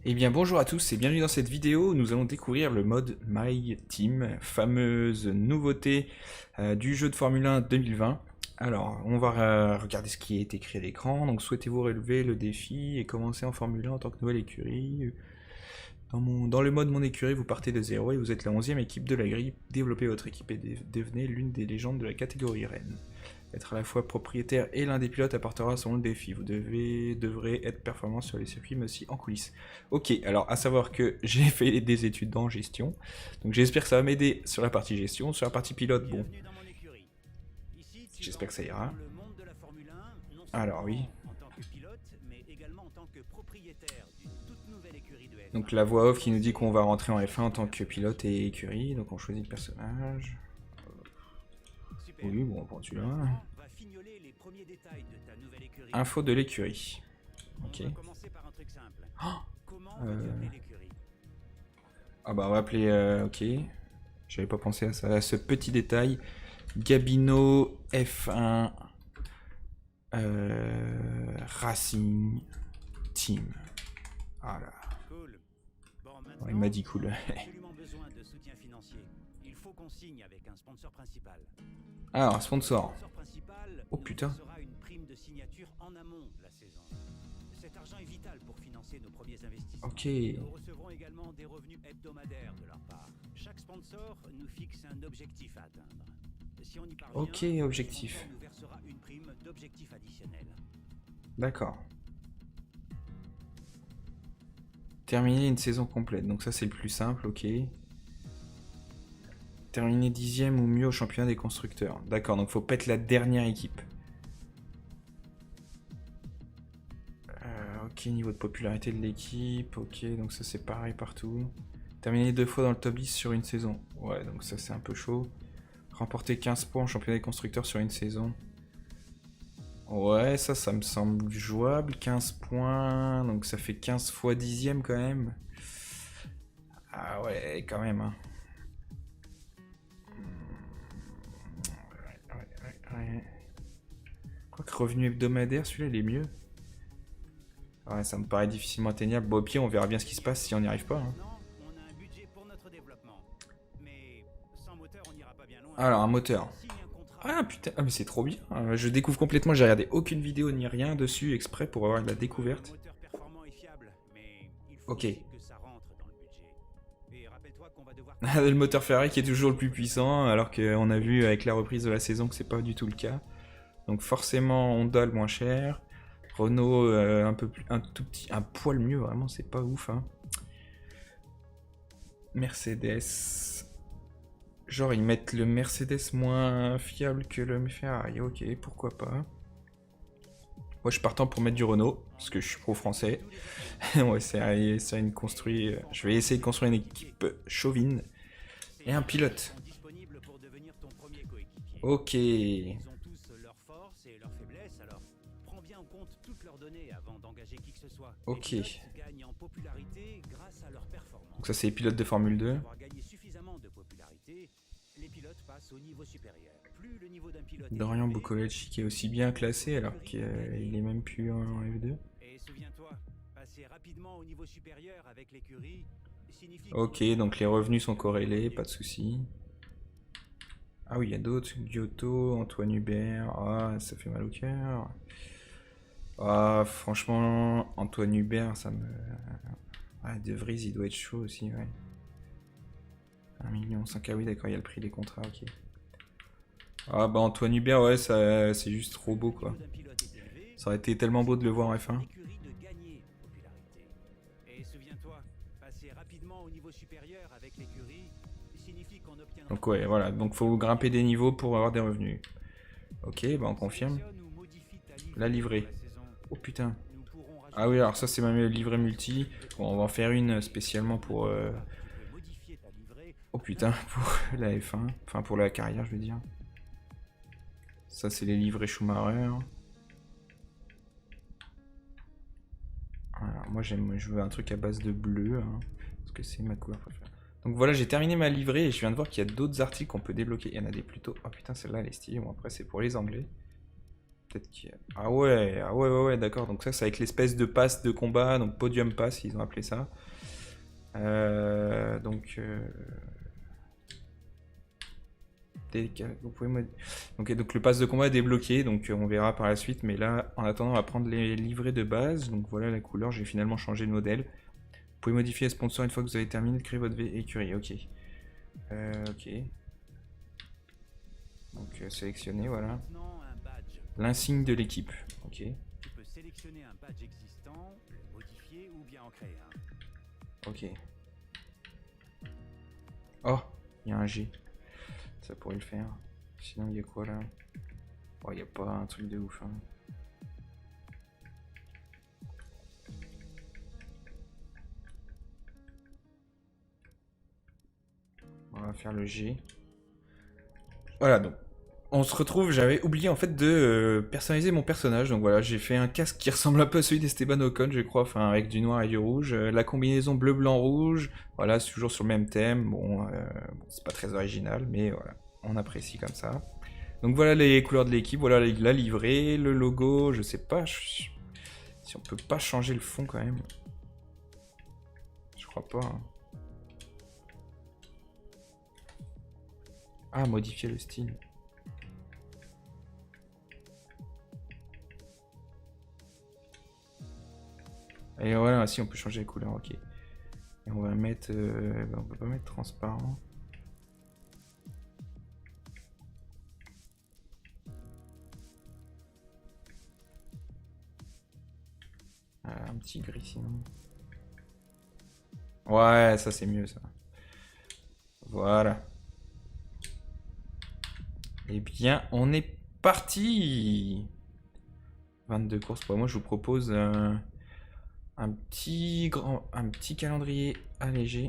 Eh bien bonjour à tous et bienvenue dans cette vidéo où nous allons découvrir le mode My Team, fameuse nouveauté du jeu de Formule 1 2020. Alors on va regarder ce qui est écrit à l'écran. Donc souhaitez-vous relever le défi et commencer en Formule 1 en tant que nouvelle écurie. Dans le mode mon écurie, vous partez de 0 et vous êtes la 11e équipe de la grille. Développez votre équipe et devenez l'une des légendes de la catégorie reine. Être à la fois propriétaire et l'un des pilotes apportera son défi. Vous devrez être performant sur les circuits, mais aussi en coulisses. Ok, alors à savoir que j'ai fait des études en gestion, donc j'espère que ça va m'aider sur la partie gestion. Sur la partie pilote, bon, j'espère que ça ira. Alors oui. Donc la voix off qui nous dit qu'on va rentrer en F1 en tant que pilote et écurie, donc on choisit le personnage. Oui, bon, on prend celui-là. Info de l'écurie. Ok. Ah bah on va appeler... ok. J'avais pas pensé à ça, à ce petit détail. Gabino F1 Racing Team. Voilà. Ouais, il m'a dit cool. Alors, un sponsor. Oh putain. Ok. Nous recevrons également des revenus hebdomadaires de leur part. Chaque sponsor nous fixe un objectif à atteindre. Si on y parvient, Ok, objectif. nous versera une prime d'objectif additionnel. D'accord. Terminer une saison complète, donc ça c'est le plus simple, ok. Terminer 10e ou mieux au championnat des constructeurs. D'accord, donc faut pas être la dernière équipe. Ok, niveau de popularité de l'équipe, ok, donc ça c'est pareil partout. Terminer 2 fois dans le top 10 sur une saison. Ouais, donc ça c'est un peu chaud. Remporter 15 points au championnat des constructeurs sur une saison. Ouais, ça me semble jouable. 15 points, donc ça fait 15 fois 10e quand même. Ah ouais, quand même. Hein. Ouais. Quoique revenu hebdomadaire, celui-là il est mieux. Ouais, ça me paraît difficilement atteignable. Bon, au pire, on verra bien ce qui se passe si on n'y arrive pas. Hein. Alors, un moteur. Ah putain, ah, mais c'est trop bien. Je découvre complètement, j'ai regardé aucune vidéo ni rien dessus exprès pour avoir de la découverte. Ok. Le moteur Ferrari qui est toujours le plus puissant, alors qu'on a vu avec la reprise de la saison que c'est pas du tout le cas. Donc forcément Honda le moins cher. Renault un tout petit, un poil mieux, vraiment c'est pas ouf. Hein. Mercedes. Genre ils mettent le Mercedes moins fiable que le Ferrari, ok, pourquoi pas. Moi je suis partant pour mettre du Renault, parce que je suis pro-français. Ouais, c'est une construit. Je vais essayer de construire une équipe chauvine. Et un pilote. Ok. Ok. Donc ça c'est les pilotes de Formule 2. Dorian Bukovic qui est aussi bien classé alors qu'il est même plus en F2. Ok, donc les revenus sont corrélés, pas de soucis. Ah oui, il y a d'autres. Giotto, Antoine Hubert. Ah, ça fait mal au cœur. Ah, franchement, Antoine Hubert, ça me... Ah, De Vries, il doit être chaud aussi, ouais. 1 million 5, ah oui, d'accord, il y a le prix des contrats, ok. Ah bah Antoine Hubert, ouais, c'est juste trop beau, quoi. Ça aurait été tellement beau de le voir en F1. Donc ouais, voilà, donc faut grimper des niveaux pour avoir des revenus. Ok, bah on confirme. La livrée. Oh putain. Ah oui, alors ça c'est ma livrée multi. Bon, on va en faire une spécialement pour... Oh putain, pour la F1. Enfin, pour la carrière, je veux dire. Ça, c'est les livrets Schumacher. Alors, moi, je veux un truc à base de bleu. Hein, parce que c'est ma couleur préférée. Donc voilà, j'ai terminé ma livrée et je viens de voir qu'il y a d'autres articles qu'on peut débloquer. Il y en a des plutôt... Oh putain, celle-là, elle est stylée. Bon, après, c'est pour les Anglais. Peut-être qu'il y a... ah ouais, d'accord. Donc ça, c'est avec l'espèce de pass de combat, donc podium pass, ils ont appelé ça. Donc... Vous pouvez donc le pass de combat est débloqué, donc on verra par la suite. Mais là, en attendant, on va prendre les livrets de base. Donc voilà la couleur, j'ai finalement changé de modèle. Vous pouvez modifier les sponsors une fois que vous avez terminé de créer votre écurie. Ok. Ok. Donc sélectionner, voilà. Maintenant, un badge. L'insigne de l'équipe. Ok. Tu peux sélectionner un badge existant, le modifier ou bien en créer un. Ok. Oh, il y a un G. Ça pourrait le faire. Sinon, il y a quoi là? Oh, il n'y a pas un truc de ouf. Hein. On va faire le G. Voilà, donc on se retrouve, j'avais oublié en fait de personnaliser mon personnage, donc voilà, j'ai fait un casque qui ressemble un peu à celui d'Esteban Ocon, je crois, enfin avec du noir et du rouge, la combinaison bleu, blanc, rouge, voilà, c'est toujours sur le même thème, bon, c'est pas très original, mais voilà, on apprécie comme ça. Donc voilà les couleurs de l'équipe, voilà la livrée, le logo, je sais pas si on peut pas changer le fond quand même. Je crois pas. Hein. Ah, modifier le style. Et voilà, si on peut changer les couleurs, ok. Et on va mettre... on peut pas mettre transparent. Un petit gris sinon. Ouais, ça c'est mieux ça. Voilà. Eh bien, on est parti. 22 courses. Moi, je vous propose un petit calendrier allégé.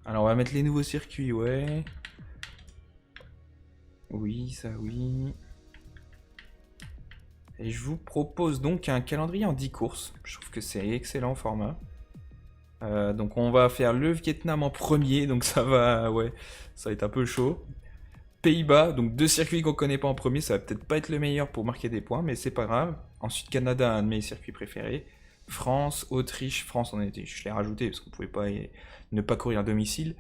Alors, on va mettre les nouveaux circuits, ouais. Oui, ça oui. Et je vous propose donc un calendrier en 10 courses. Je trouve que c'est excellent format. Donc on va faire le Vietnam en premier, donc ça va, ouais, ça va être un peu chaud. Pays-Bas, donc 2 circuits qu'on connaît pas en premier, ça va peut-être pas être le meilleur pour marquer des points, mais c'est pas grave. Ensuite Canada, un de mes circuits préférés. France, Autriche, France je l'ai rajouté parce qu'on pouvait pas ne pas courir à domicile.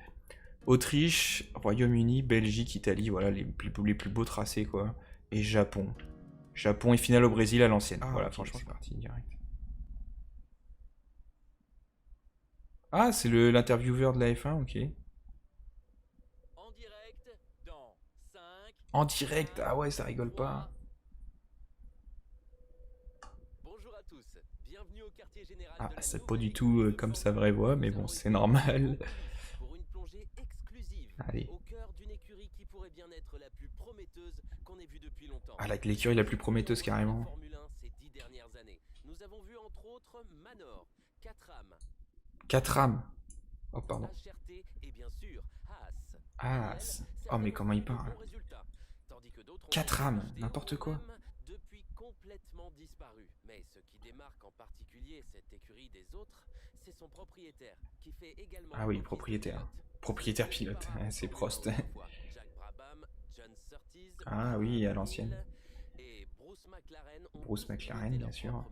Autriche, Royaume-Uni, Belgique, Italie, voilà les plus beaux tracés quoi. Et Japon. Japon et finale au Brésil à l'ancienne. Voilà, okay, franchement c'est parti direct. Ah, c'est l'intervieweur de la F1, ok. En direct, dans 5... En direct, ah ouais, ça rigole pas. Bonjour à tous, bienvenue au quartier général. Ah, c'est pas du tout comme sa vraie voix, mais bon, c'est normal. Pour une plongée exclusive. Allez. Au cœur d'une écurie qui pourrait bien être la plus prometteuse qu'on ait vue depuis longtemps. Ah, l'écurie la plus prometteuse carrément. Formule 1 ces 10 dernières années. Nous avons vu entre autres Manor, Caterham. Caterham. Oh pardon. Et bien sûr, Haas. Oh mais comment il parle. Caterham, n'importe quoi. Depuis complètement disparu. Mais ce qui démarque en particulier cette écurie des autres, c'est son propriétaire, qui fait également. Ah oui, propriétaire. Propriétaire pilote, c'est Prost. Ah oui, à l'ancienne. Et Bruce McLaren, bien sûr.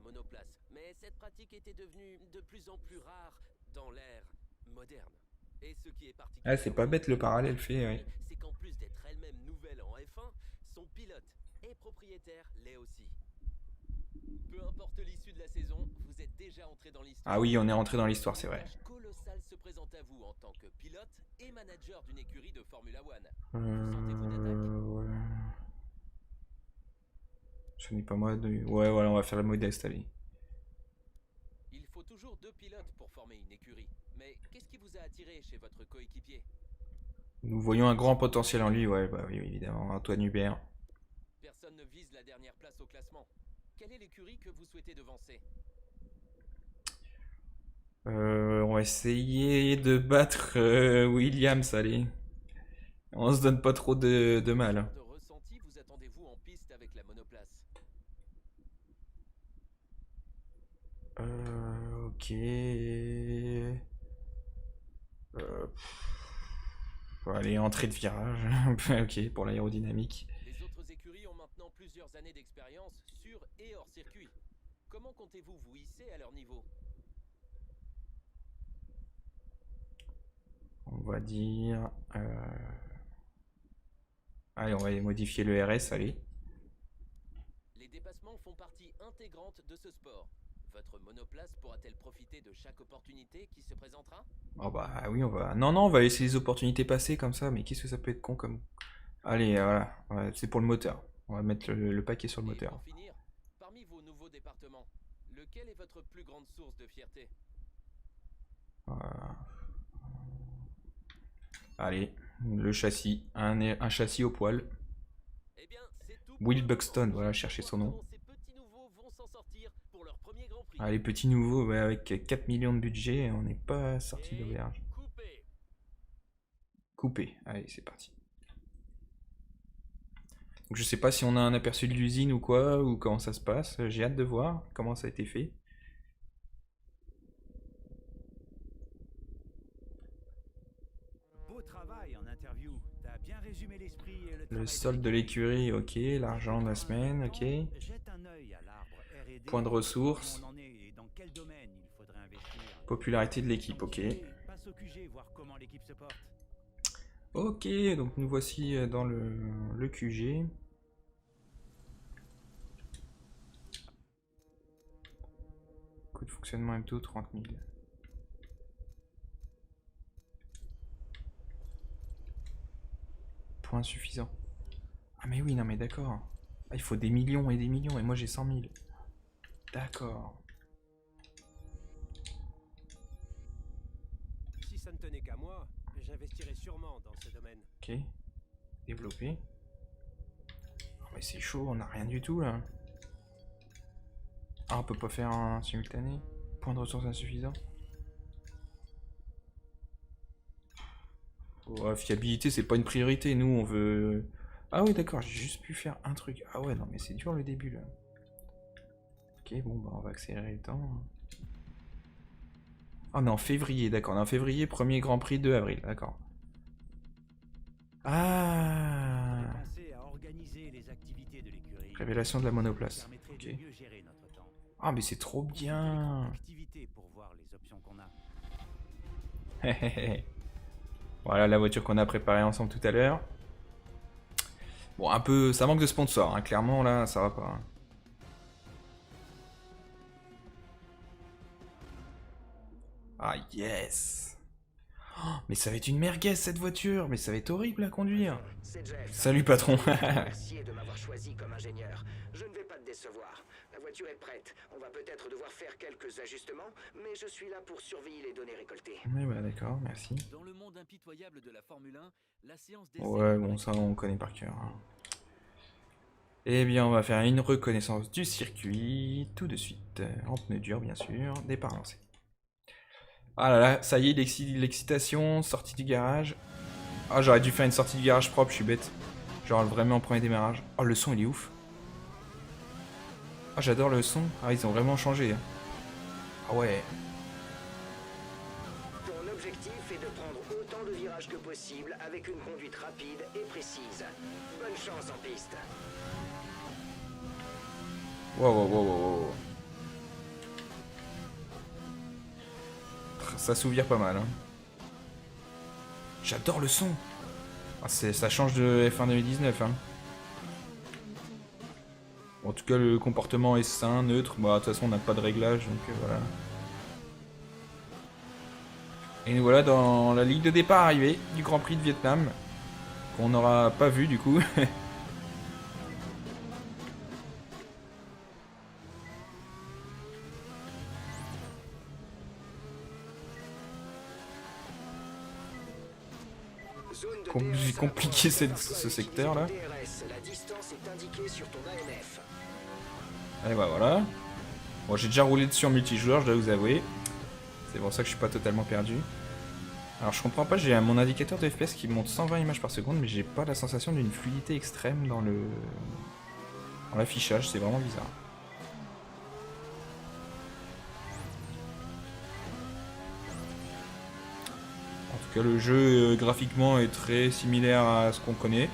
Mais cette pratique était devenue de plus en plus rare dans l'ère moderne. Et ce qui est particulier. Ah, c'est pas bête le parallèle fait, ouais. C'est qu'en plus d'être elle-même nouvelle en F1, son pilote et propriétaire l'est aussi. Peu importe l'issue de la saison, vous êtes déjà entré dans l'histoire. Ah oui, on est rentré dans l'histoire, c'est vrai. Un colossal se présente à vous en tant que pilote et manager d'une écurie de Formula One. Ouais. Ce n'est pas moi de... Ouais, voilà, on va faire la modeste, allez. Il faut toujours 2 pilotes pour former une écurie. Mais qu'est-ce qui vous a attiré chez votre coéquipier? Nous voyons un grand potentiel en lui, ouais, bah oui, évidemment, Antoine Hubert. Personne ne vise la dernière place au classement. Quelle est l'écurie que vous souhaitez devancer? On va essayer de battre Williams, allez. On se donne pas trop de mal. Quel genre de ressenti vous attendez-vous en piste avec la monoplace? Ok. Allez, entrée de virage. Ok, pour l'aérodynamique. Les maintenant plusieurs années d'expérience sur et hors circuit. Comment comptez-vous vous hisser à leur niveau? On va dire... Allez, on va modifier le RS, allez. Les dépassements font partie intégrante de ce sport. Votre monoplace pourra-t-elle profiter de chaque opportunité qui se présentera? Oh bah oui, on va... Non, on va laisser les opportunités passer comme ça, mais qu'est-ce que ça peut être con comme... Allez, voilà, ouais, c'est pour le moteur. On va mettre le paquet sur le Et moteur. pour finir, parmi vos nouveaux départements, lequel est votre plus grande source de fierté? Allez, le châssis, un châssis au poil. Eh bien, c'est tout pour Will le Buxton, moment. voilà, J'ai cherchez hâte son de nom. voir comment ces petits nouveaux vont s'en sortir pour leur premier Grand Prix. Allez, petit nouveau, ouais, avec 4 millions de budget, on n'est pas sorti Et d'auberge. coupé. Coupé, allez, c'est parti. Donc, je sais pas si on a un aperçu de l'usine ou quoi, ou comment ça se passe. J'ai hâte de voir comment ça a été fait. Beau travail en interview. T'as bien résumé l'esprit et le Le travail solde de l'écurie, ok. L'argent de la semaine, ok. Jette un œil à l'arbre R&D. Point de ressources. Où on en est et dans quel domaine il faudrait investir. Popularité de l'équipe, ok. Passe au QG, voir comment l'équipe se porte. Ok, donc nous voici dans le QG. Coût de fonctionnement M2, 30 000. Point suffisant. Ah mais oui, non mais d'accord. Ah, il faut des millions et moi j'ai 100 000. D'accord. Si ça ne tenait qu'à moi, j'investirais sûrement dans ce domaine. Ok. Développer. Oh, mais c'est chaud, on n'a rien du tout là. Ah, on peut pas faire un simultané. Point de ressources insuffisant. Ouais, fiabilité, c'est pas une priorité. Nous, on veut... Ah oui, d'accord, j'ai juste pu faire un truc. Ah ouais, non, mais c'est dur le début, là. Ok, bon, bah on va accélérer le temps. Ah, on est en février, d'accord. On est en février, premier Grand Prix 2 avril, d'accord. Ah, Pensez à organiser les activités de l'écurie. révélation de la monoplace. Ça permettrait Ok. de mieux gérer notre temps. Ah, mais c'est trop bien. Activité pour voir les options qu'on a. Voilà la voiture qu'on a préparée ensemble tout à l'heure. Bon, un peu, ça manque de sponsors, hein. Clairement là, ça va pas. Hein. Ah yes. Oh, mais ça va être une merguez cette voiture, mais ça va être horrible à conduire. C'est Jeff. Salut patron. Merci de m'avoir choisi comme ingénieur. Je ne vais pas te décevoir. La voiture est prête. On va peut-être devoir faire quelques ajustements, mais je suis là pour surveiller les données récoltées. Oui, bah d'accord, merci. Dans le monde impitoyable de la Formule 1, la séance d'essai Ouais, bon, ça on connaît par cœur. Hein. Eh bien, on va faire une reconnaissance du circuit tout de suite. En pneu dur, bien sûr. Départ lancé. Ah là là, ça y est, l'excitation, sortie du garage. Ah, j'aurais dû faire une sortie du garage propre, je suis bête. Genre vraiment en premier démarrage. Oh, le son, il est ouf. Ah, j'adore le son. Ah, ils ont vraiment changé. Hein. Ah ouais. Ton objectif est de prendre autant de virages que possible avec une conduite rapide et précise. Bonne chance en piste. Wow, wow, wow, wow, wow. Ça s'ouvre pas mal. Hein. J'adore le son. Ah, ça change de F1 2019. Hein. En tout cas, le comportement est sain, neutre. Bah, de toute façon, on n'a pas de réglage, donc voilà. Et nous voilà dans la ligne de départ arrivée du Grand Prix de Vietnam. Qu'on n'aura pas vu du coup. Compliqué ce secteur là. La distance est indiquée sur ton ANF. Allez, bah voilà. Bon, j'ai déjà roulé dessus en multijoueur, je dois vous avouer. C'est pour ça que je suis pas totalement perdu. Alors, je comprends pas, j'ai mon indicateur de FPS qui monte 120 images par seconde, mais j'ai pas la sensation d'une fluidité extrême dans l'affichage, c'est vraiment bizarre. En tout cas, le jeu graphiquement est très similaire à ce qu'on connaît.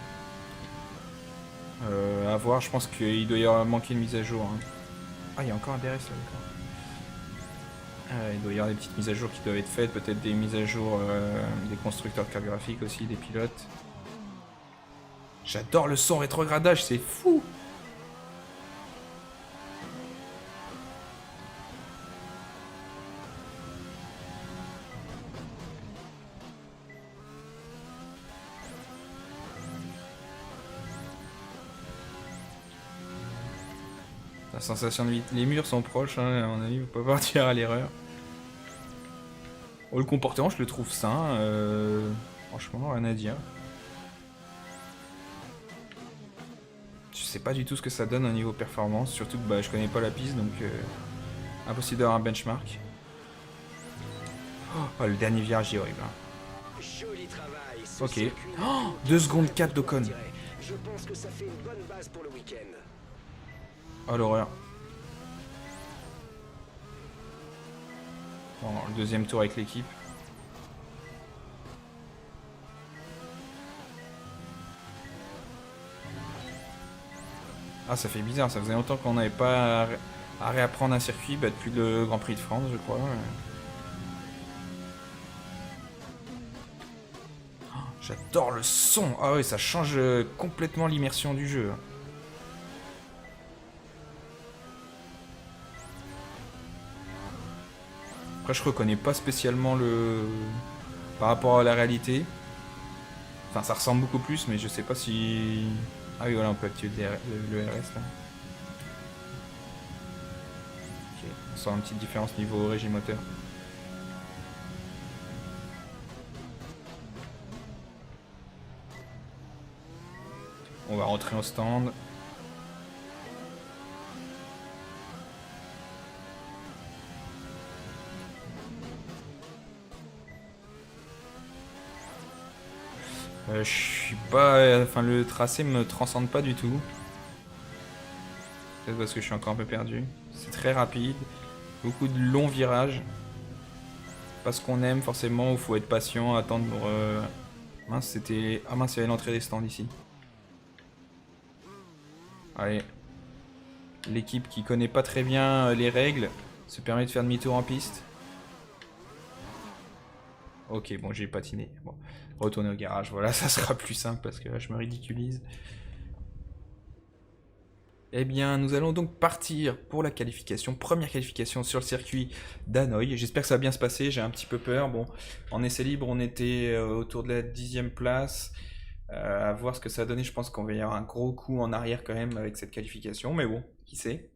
À voir, je pense qu'il doit y avoir manqué une mise à jour. Hein. Ah, il y a encore un DRS là, d'accord. Il doit y avoir des petites mises à jour qui doivent être faites, peut-être des mises à jour des constructeurs de cartes graphiques aussi, des pilotes. J'adore le son rétrogradage, c'est fou! La sensation de vide. Les murs sont proches, hein, à mon avis, faut pas partir à l'erreur. Oh, le comportement, je le trouve sain. Franchement, rien à dire. Je sais pas du tout ce que ça donne au niveau performance, surtout que bah, je connais pas la piste, donc impossible d'avoir un benchmark. Oh, le dernier virage est horrible. Hein. Joli travail. Ok. Oh, 2 secondes 4 d'Ocon. Je pense que ça fait une bonne base pour le week-end. Oh l'horreur. Bon, le deuxième tour avec l'équipe. Ah, ça fait bizarre, ça faisait longtemps qu'on n'avait pas à réapprendre un circuit, bah, depuis le Grand Prix de France, je crois. Oh, j'adore le son. Ah ouais, ça change complètement l'immersion du jeu. Après, je reconnais pas spécialement le... par rapport à la réalité. Enfin, ça ressemble beaucoup plus, mais je sais pas si... Ah oui, voilà, on peut activer le RS, là. Ok, on sent une petite différence niveau régime moteur. On va rentrer au stand. Je suis pas... Enfin, le tracé me transcende pas du tout. Peut-être parce que je suis encore un peu perdu. C'est très rapide. Beaucoup de longs virages. Pas ce qu'on aime forcément, il faut être patient, attendre... Mince, c'était... Ah mince, il y avait l'entrée des stands ici. Allez. L'équipe qui connaît pas très bien les règles se permet de faire demi-tour en piste. Ok, bon, j'ai patiné. Bon, retourner au garage, voilà, ça sera plus simple parce que là, je me ridiculise. Eh bien, nous allons donc partir pour la qualification. Première qualification sur le circuit d'Hanoï. J'espère que ça va bien se passer, j'ai un petit peu peur. Bon, en essai libre, on était autour de la 10e place. À voir ce que ça a donné, je pense qu'on va y avoir un gros coup en arrière quand même avec cette qualification. Mais bon, qui sait.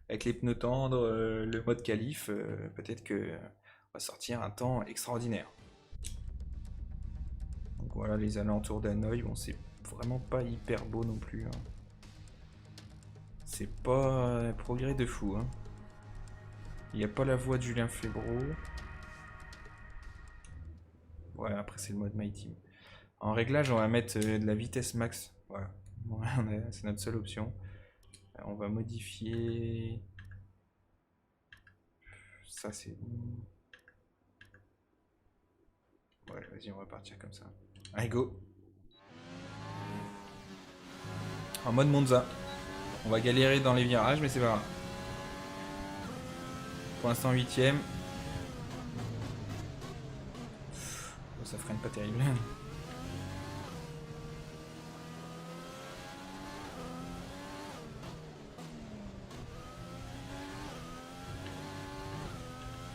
Avec les pneus tendres, le mode qualif, peut-être qu'on va sortir un temps extraordinaire. Donc voilà les alentours d'Hanoï, bon c'est vraiment pas hyper beau non plus. Hein. C'est pas un progrès de fou. Hein. Il n'y a pas la voix de Julien Febro. Ouais, après c'est le mode My Team. En réglage, on va mettre de la vitesse max. Voilà, c'est notre seule option. On va modifier... Ça c'est... Ouais, vas-y, on va partir comme ça. Allez, go! En mode Monza. On va galérer dans les virages, mais c'est pas grave. Pour l'instant, 8ème. Oh, ça freine pas terrible.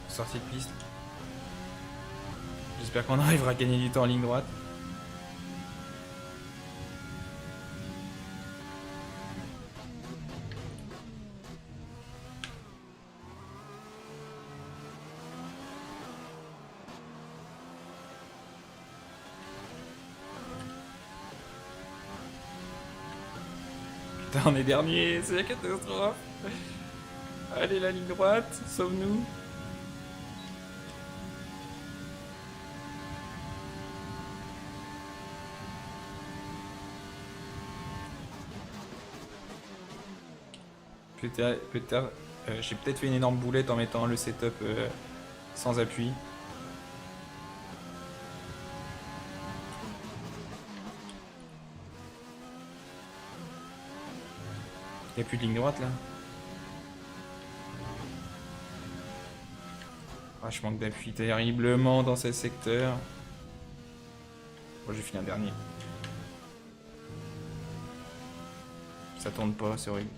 Sortie de piste. J'espère qu'on arrivera à gagner du temps en ligne droite. Putain, on est dernier, c'est la catastrophe. Allez, la ligne droite, sauve-nous. Peut-être, j'ai peut-être fait une énorme boulette en mettant le setup sans appui. Y a plus de ligne droite là. Ah, je manque d'appui terriblement dans ces secteurs. Moi j'ai fini un dernier. Ça tourne pas, c'est horrible.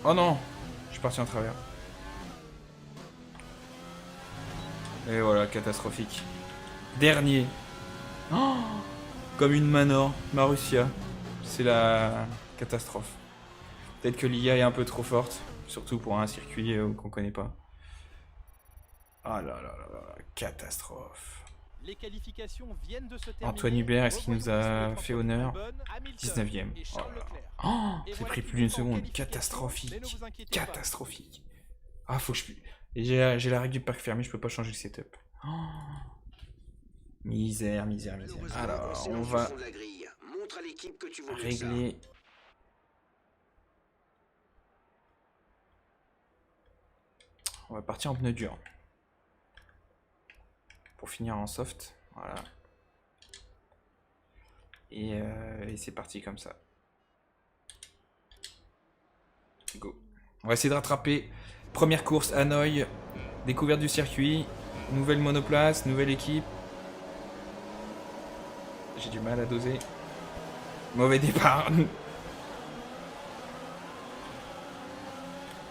Oh non! Je suis parti en travers. Et voilà, catastrophique. Dernier. Oh, comme une Manor, Marussia. C'est la catastrophe. Peut-être que l'IA est un peu trop forte, surtout pour un circuit qu'on connaît pas. Ah là là là là, catastrophe. Les qualifications viennent de se terminer. Antoine Hubert, est-ce qu'il nous a Revoilà fait honneur? Hamilton 19ème. et Oh Charles là là. Leclerc. Oh, Et j'ai voilà pris qui plus d'une nous en seconde. qualification, Catastrophique. mais ne vous inquiétez pas. Catastrophique. Ah, faut que je... Et j'ai la règle du parc fermé, je peux pas changer le setup. Oh. Misère, misère, misère. Alors, on va Montre à l'équipe que tu vaux mieux que ça. régler... On va partir en pneu dur. Pour finir en soft. Voilà. Et c'est parti comme ça. Go. On va essayer de rattraper. Première course, Hanoï. Découverte du circuit. Nouvelle monoplace, nouvelle équipe. J'ai du mal à doser. Mauvais départ.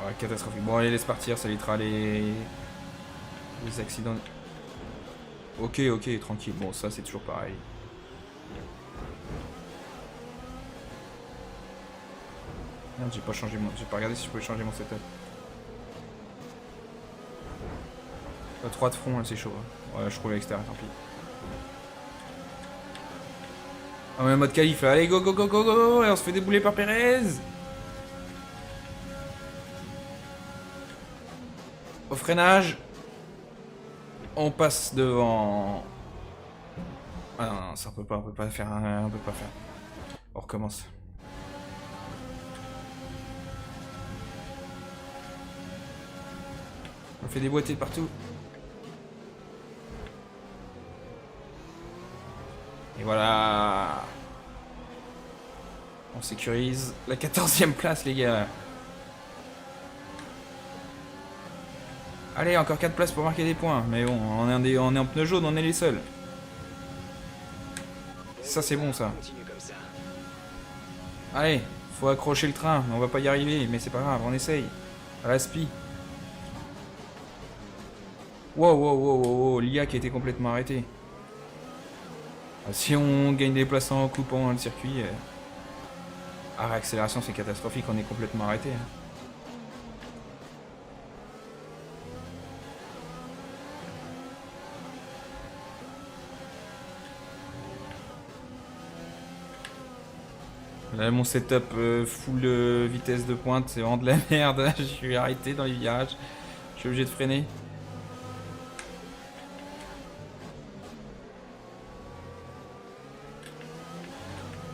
Ouais, catastrophique. Bon, allez, laisse partir, ça évitera les accidents. Ok, ok, tranquille. Bon, ça, c'est toujours pareil. Merde, j'ai pas changé mon... J'ai pas regardé si je pouvais changer mon setup. 3 de front, là, c'est chaud. Hein. Ouais, je roule à l'extérieur, tant pis. Ah, mais mode qualif, là. Allez, go, go, go, go, go. Et on se fait débouler par Perez. Au freinage. On passe devant. Ah non, non, ça on peut pas faire. On peut pas faire. On recommence. On fait des boîtiers de partout. Et voilà. On sécurise la 14e place, les gars. Allez, encore 4 places pour marquer des points. Mais bon, on est en pneu jaune, on est les seuls. Ça, c'est bon, ça. Continue comme ça. Allez, faut accrocher le train. On va pas y arriver, mais c'est pas grave, on essaye. À la spi. Wow, wow, wow, wow, wow. L'IA qui a été complètement arrêtée. Si on gagne des places en coupant le circuit... Ah, réaccélération, c'est catastrophique, on est complètement arrêté. Hein. Là, mon setup full vitesse de pointe, c'est vraiment de la merde. Je suis arrêté dans les virages. Je suis obligé de freiner.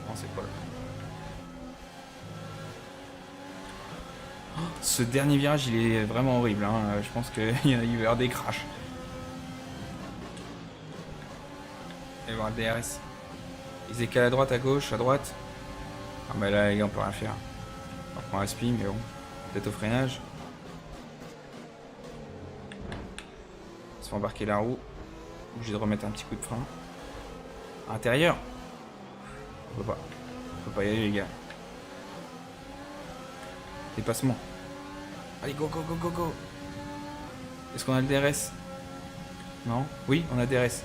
Non, c'est pas là. Oh, ce dernier virage, il est vraiment horrible. Hein. Je pense qu'il va y avoir des crashs. Il va y avoir le DRS. Ils écalent à droite, à gauche, à droite. Ah bah là les gars on peut rien faire. On prend un spin mais bon. Peut-être au freinage. On se fait embarquer la roue. Obligé de remettre un petit coup de frein. À l'intérieur. On peut pas y aller les gars. Dépassement. Allez go go go go go. Est-ce qu'on a le DRS? Non? Oui on a DRS.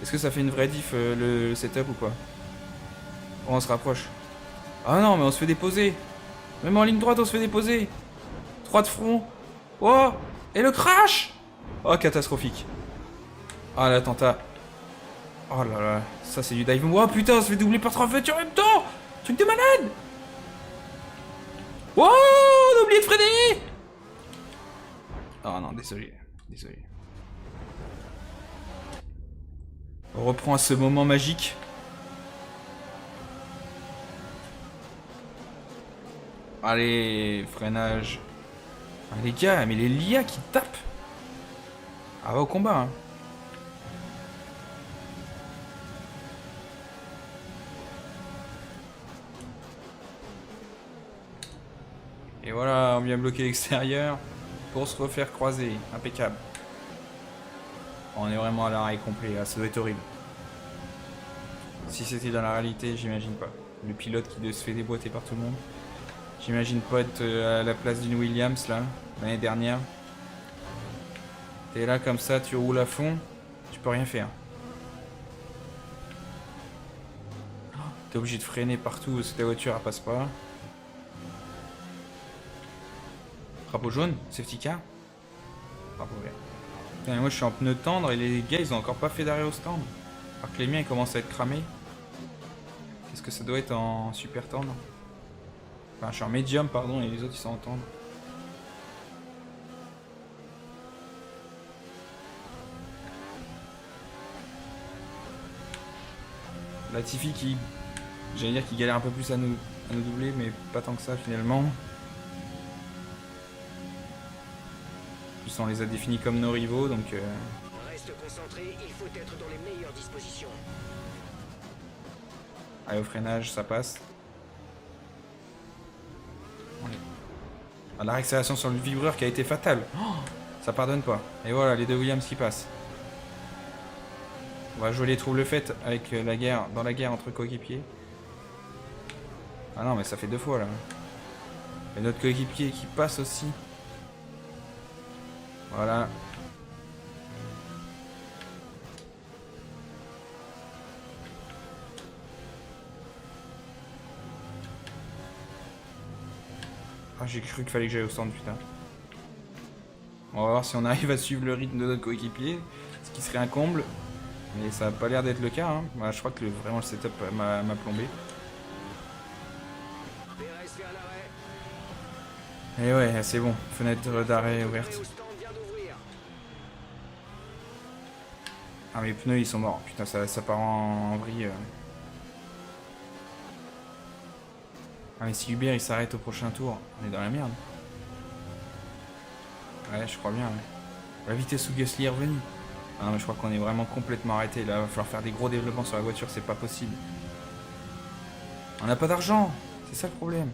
Est-ce que ça fait une vraie diff le setup ou quoi? Oh, on se rapproche. Ah non, mais on se fait déposer. Même en ligne droite, on se fait déposer. 3 de front. Oh, et le crash. Oh, catastrophique. Ah, l'attentat. Oh là là, ça c'est du dive. Oh putain, on se fait doubler par 3 voitures en même temps. Truc de malade. Oh, on a oublié de freiner. Oh non, désolé. Désolé. On reprend à ce moment magique. Allez, freinage. Ah, les gars, mais les l'IA qui tapent. Ah, va au combat. Hein. Et voilà, on vient bloquer l'extérieur pour se refaire croiser. Impeccable. On est vraiment à l'arrêt complet, là. Ça doit être horrible. Si c'était dans la réalité, j'imagine pas. Le pilote qui se fait déboîter par tout le monde. J'imagine pas être à la place d'une Williams, là, l'année dernière. T'es là comme ça, tu roules à fond, tu peux rien faire. T'es obligé de freiner partout parce que ta voiture elle passe pas. Drapeau jaune, safety car. Drapeau vert. Putain, moi je suis en pneu tendre et les gars ils ont encore pas fait d'arrêt au stand. Alors que les miens ils commencent à être cramés. Qu'est-ce que ça doit être en super tendre? Enfin je suis en medium pardon et les autres ils sont en tendre. Latifi qui, j'allais dire qu'il galère un peu plus à nous doubler, mais pas tant que ça finalement. En plus on les a définis comme nos rivaux, donc... Reste concentré, il faut être dans les meilleures dispositions. Allez, au freinage, ça passe. Ah, la réaccélération sur le vibreur qui a été fatale. Oh, ça pardonne pas. Et voilà, les deux Williams qui passent. On va jouer les troubles faits avec la guerre, dans la guerre entre coéquipiers. Ah non, mais ça fait 2 fois là. Et notre coéquipier qui passe aussi. Voilà. Ah, j'ai cru qu'il fallait que j'aille au stand, putain. On va voir si on arrive à suivre le rythme de notre coéquipier, ce qui serait un comble. Mais ça n'a pas l'air d'être le cas. Hein. Bah, je crois que vraiment le setup m'a plombé. Perez fait un arrêt. Et ouais, c'est bon. Fenêtre d'arrêt ouverte. Au stand vient d'ouvrir. Ah, mes pneus ils sont morts. Putain, ça part en vrille. Ah, mais si Hubert il s'arrête au prochain tour, on est dans la merde. Ouais, je crois bien. Ouais. La vitesse où Gasly est revenu. Ah non, mais je crois qu'on est vraiment complètement arrêté. Là, il va falloir faire des gros développements sur la voiture, c'est pas possible. On n'a pas d'argent, c'est ça le problème.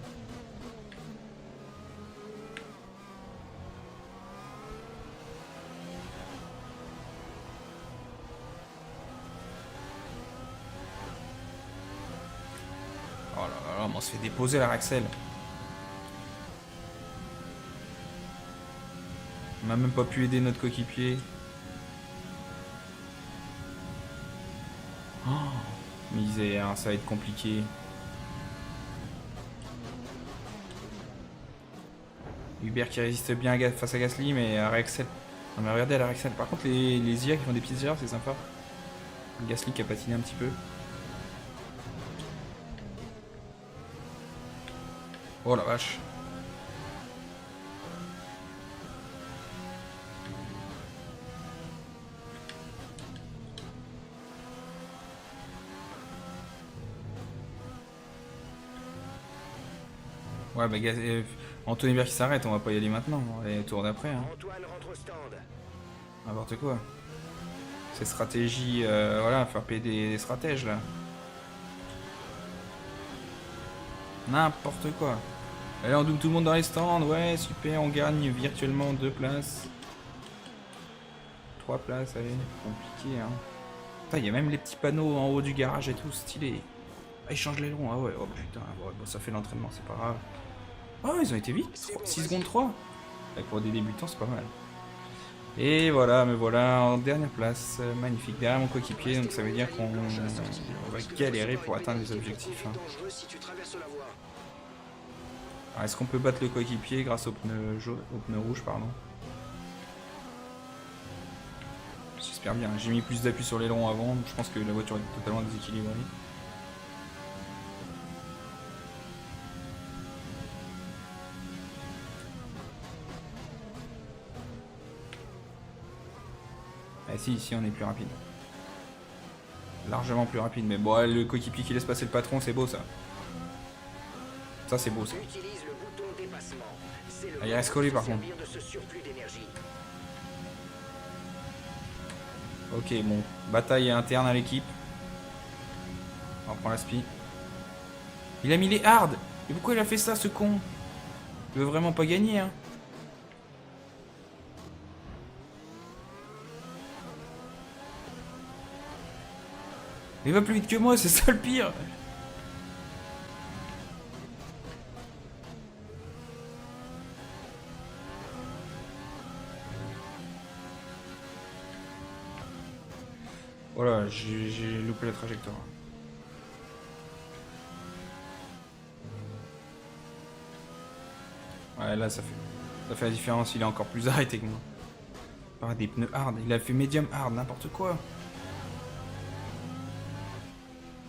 Oh là là, on se fait déposer la Raxel. On n'a même pas pu aider notre coéquipier. Oh, misère, ça va être compliqué. Hubert qui résiste bien face à Gasly, mais à Rexel. Non mais regardez la Rexel. Par contre les IA qui font des petites erreurs, c'est sympa. Gasly qui a patiné un petit peu. Oh la vache. Ouais, bah, Anthony Hubert qui s'arrête, on va pas y aller maintenant, on va aller au tour d'après. Hein. Antoine rentre au stand. N'importe quoi. Ces stratégies, voilà, faire payer des stratèges là. N'importe quoi. Et là, on double tout le monde dans les stands, ouais, super, on gagne virtuellement 2 places. 3 places, allez, compliqué, hein. Putain, il y a même les petits panneaux en haut du garage et tout, stylé. Ah, ils changent l'aileron, ah ouais, oh putain, ouais, bon, ça fait l'entraînement, c'est pas grave. Oh, ils ont été vite, 6 secondes 3. Et pour des débutants, c'est pas mal. Et voilà, me voilà en dernière place, magnifique, derrière mon coéquipier, donc ça veut dire qu'on va galérer pour atteindre les objectifs. Hein. Dangereux si tu traverses la voie. Est-ce qu'on peut battre le coéquipier grâce au pneu rouge, pardon? J'espère bien, j'ai mis plus d'appui sur l'aileron avant, je pense que la voiture est totalement déséquilibrée. Ah si, ici on est plus rapide. Largement plus rapide, mais bon, le coéquipier qui laisse passer le patron, c'est beau ça. Ça c'est beau ça. Utilise le bouton dépassement. C'est le Ah, il reste collé par contre. servir de ce surplus d'énergie. Ok, bon, bataille interne à l'équipe. On prend la spi. Il a mis les hard. Et pourquoi il a fait ça, ce con? Il veut vraiment pas gagner, hein. Il va plus vite que moi, c'est ça le pire. Voilà, j'ai loupé la trajectoire. Ouais, là ça fait la différence, il est encore plus arrêté que moi. Par des pneus hard, il a fait medium hard, n'importe quoi.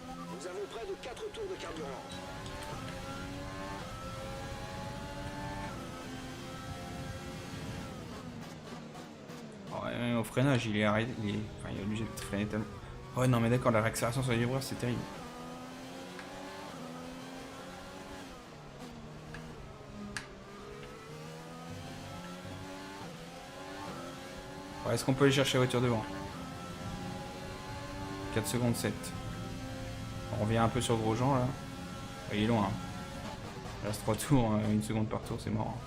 Nous avons près de 4 tours de carburant. Ouais, au freinage, il est arrêté. Enfin, il est obligé de freiner tellement. Ouais, non, mais d'accord, la réaccélération sur les vibreurs, c'est terrible. Ouais, est-ce qu'on peut aller chercher la voiture devant? 4 secondes 7. On revient un peu sur Grosjean là. Il est loin. Hein. Il reste 3 tours, 1 seconde par tour, c'est mort. Hein.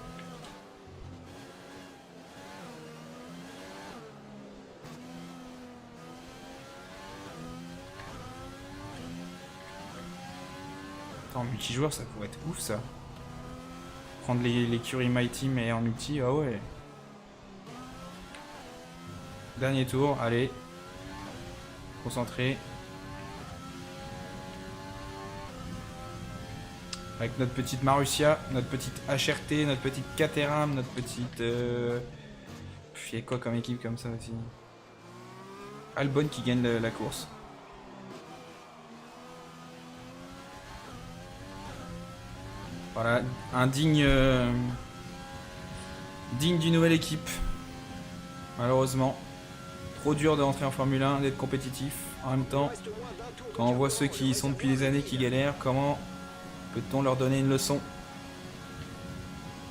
En multijoueur, ça pourrait être ouf ça. Prendre l'écurie My Team et en multi, ah ouais. Dernier tour, allez. Concentré. Avec notre petite Marussia, notre petite HRT, notre petite Caterham, notre petite... Il y a quoi comme équipe comme ça aussi? Albon qui gagne la course. Voilà, un digne d'une nouvelle équipe. Malheureusement. Trop dur de rentrer en Formule 1, d'être compétitif. En même temps, quand on voit ceux qui y sont depuis des années qui galèrent, comment peut-on leur donner une leçon?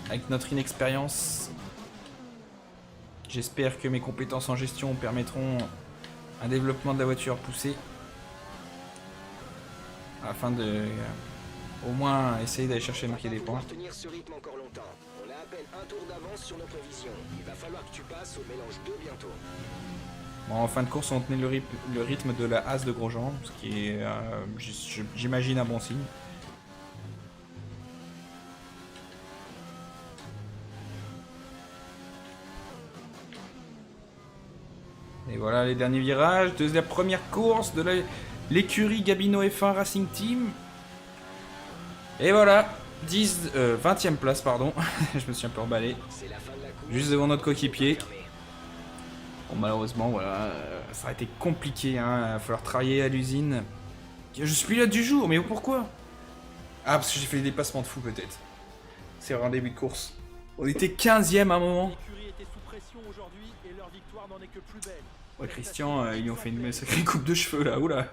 Avec notre inexpérience. J'espère que mes compétences en gestion permettront un développement de la voiture poussé. Afin de... au moins essayer d'aller chercher et marquer des points. Tenir ce rythme encore longtemps. On a à peine un tour d'avance sur nos prévisions. Il va falloir que tu passes au mélange 2 bientôt. Bon, en fin de course, on tenait le rythme de la As de Grosjean, ce qui est, j'imagine, un bon signe. Et voilà les derniers virages de la première course de l'écurie Gabino F1 Racing Team. Et voilà, 20e place, pardon. Je me suis un peu emballé. Juste devant notre coéquipier. Bon, malheureusement, voilà, ça a été compliqué, hein. Il va falloir travailler à l'usine. Je suis pilote du jour, mais pourquoi? Ah, parce que j'ai fait des dépassements de fou, peut-être. C'est un début de course. On était 15e à un moment. L'écurie était sous pression aujourd'hui et leur victoire n'en est que plus belle. Ouais, Christian, ils lui ont fait une sacrée coupe de cheveux, là, oula.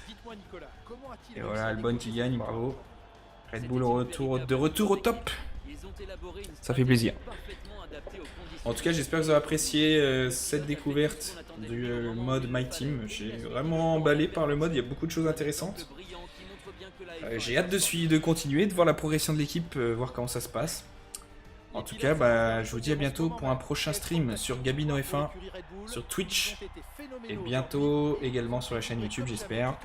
Dites-moi, Nicolas, comment a-t-il Et réussi voilà, à Albon qui gagne, bravo. Red Bull de retour au top. Ils ont élaboré une Ça fait plaisir. parfaitement adaptée aux conditions. En tout cas, j'espère que vous avez apprécié cette découverte du mode My Team. J'ai vraiment emballé par le mode, il y a beaucoup de choses intéressantes. J'ai hâte de continuer, de voir la progression de l'équipe, voir comment ça se passe. En tout cas, bah, je vous dis à bientôt pour un prochain stream sur Gabino F1, sur Twitch, et bientôt également sur la chaîne YouTube, j'espère,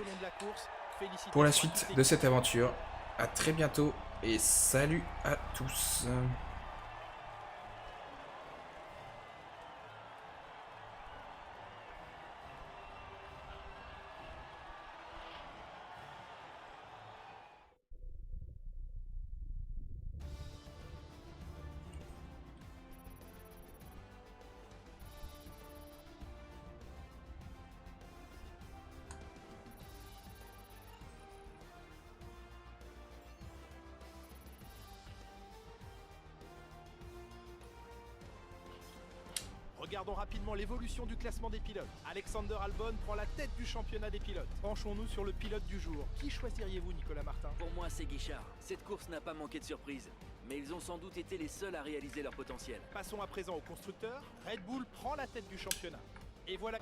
pour la suite de cette aventure. À très bientôt et salut à tous. Regardons rapidement l'évolution du classement des pilotes. Alexander Albon prend la tête du championnat des pilotes. Penchons-nous sur le pilote du jour. Qui choisiriez-vous, Nicolas Martin? Pour moi, c'est Guichard. Cette course n'a pas manqué de surprises. Mais ils ont sans doute été les seuls à réaliser leur potentiel. Passons à présent au constructeur. Red Bull prend la tête du championnat. Et voilà...